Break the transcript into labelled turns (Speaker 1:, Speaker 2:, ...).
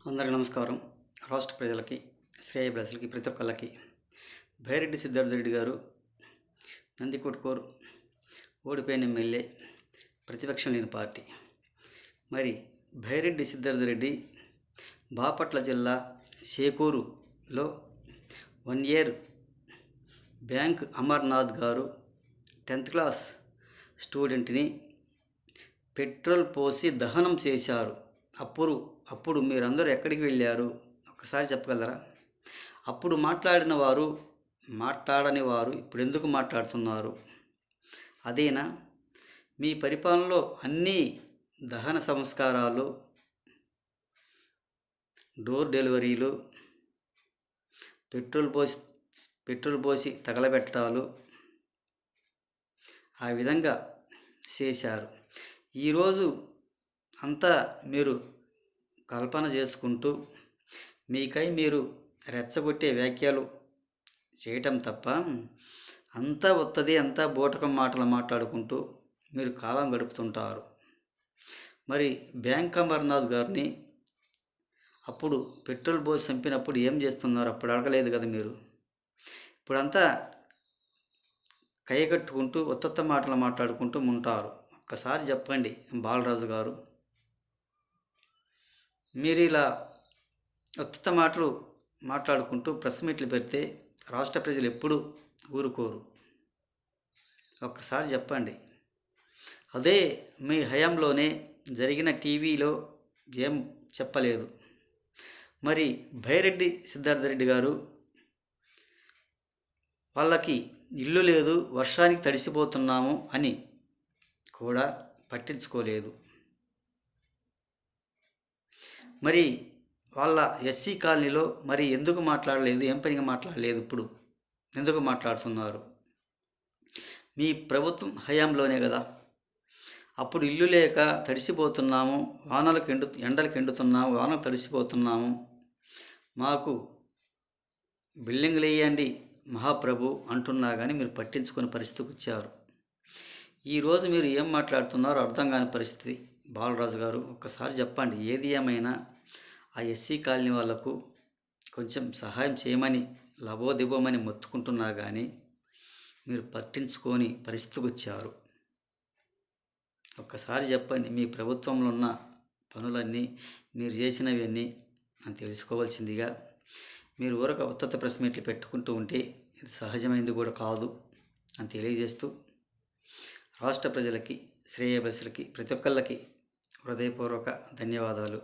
Speaker 1: అందరికీ నమస్కారం. రాష్ట్ర ప్రజలకి, శ్రేయోభిలాషులకి ప్రతి ఒక్కళ్ళకి భైరెడ్డి సిద్ధార్థ రెడ్డి గారు నందికొట్కూరు ఓడిపోయిన ఎమ్మెల్యే, ప్రతిపక్షం లేని పార్టీ. మరి భైరెడ్డి సిద్ధార్థ రెడ్డి బాపట్ల జిల్లా షేకూరులో 1 ఇయర్ బ్యాంక్ అమర్నాథ్ గారు 10th క్లాస్ స్టూడెంట్ని పెట్రోల్ పోసి దహనం చేశారు. అప్పుడు మీరందరూ ఎక్కడికి వెళ్ళారు? ఒకసారి చెప్పగలరా? అప్పుడు మాట్లాడని వారు ఇప్పుడు ఎందుకు మాట్లాడుతున్నారు? అదేనా మీ పరిపాలనలో అన్నీ దహన సంస్కారాలు, డోర్ డెలివరీలు, పెట్రోల్ పోసి తగలబెట్టడాలు ఆ విధంగా చేశారు. ఈరోజు అంతా మీరు కల్పన చేసుకుంటూ మీకై మీరు రెచ్చగొట్టే వ్యాఖ్యలు చేయటం తప్ప అంతా వత్తది, అంతా బూటకం మాటలు మాట్లాడుకుంటూ మీరు కాలం గడుపుతుంటారు. మరి బ్యాంక్ అమర్నాథ్ గారిని అప్పుడు పెట్రోల్ పోసి చంపినప్పుడు ఏం చేస్తున్నారు? అప్పుడు అడగలేదు కదా మీరు. ఇప్పుడంతా కట్టుకుంటూ ఉత్తత్త మాటలు మాట్లాడుకుంటూ ఉంటారు. ఒక్కసారి చెప్పండి బాలరాజు గారు, మీరు ఇలా ఉత్తత్త మాటలు మాట్లాడుకుంటూ ప్రెస్ మీట్లు పెడితే రాష్ట్ర ప్రజలు ఎప్పుడు ఊరుకోరు. ఒక్కసారి చెప్పండి. అదే మీ హయాంలోనే జరిగిన టీవీలో ఏం చెప్పలేదు. మరి భైరెడ్డి సిద్ధార్థ రెడ్డి గారు వాళ్ళకి ఇల్లు లేదు, వర్షానికి తడిసిపోతున్నాము అని కూడా పట్టించుకోలేదు. మరి వాళ్ళ ఎస్సీ కాలనీలో మరి ఎందుకు మాట్లాడలేదు? ఏం పనిగా మాట్లాడలేదు? ఇప్పుడు ఎందుకు మాట్లాడుతున్నారు? మీ ప్రభుత్వం హయాంలోనే కదా. అప్పుడు ఇల్లు లేక తడిసిపోతున్నాము, ఎండలకు ఎండుతున్నాము, వానలు తడిసిపోతున్నాము, మాకు బిల్డింగ్లు వేయండి మహాప్రభు అంటున్నా కానీ మీరు పట్టించుకునే పరిస్థితికి వచ్చారు. ఈరోజు మీరు ఏం మాట్లాడుతున్నారో అర్థం కాని పరిస్థితి. బాలరాజు గారు, ఒక్కసారి చెప్పండి. ఏది ఏమైనా ఆ ఎస్సీ కాలనీ వాళ్లకు కొంచెం సహాయం చేయమని లబోదిబోమని మొత్తుకుంటున్నా కానీ మీరు పట్టించుకొని పరిస్థితికి వచ్చారు. ఒక్కసారి చెప్పండి, మీ ప్రభుత్వంలో ఉన్న పనులన్నీ మీరు చేసినవన్నీ అని తెలుసుకోవాల్సిందిగా. మీరు ఊరక ఉత్తత్త ప్రెస్ మీట్లు పెట్టుకుంటూ ఉంటే ఇది సహజమైంది కూడా కాదు అని తెలియజేస్తూ రాష్ట్ర ప్రజలకి, శ్రేయోభిలాషులకి ప్రతి ఒక్కళ్ళకి హృదయపూర్వక ధన్యవాదాలు.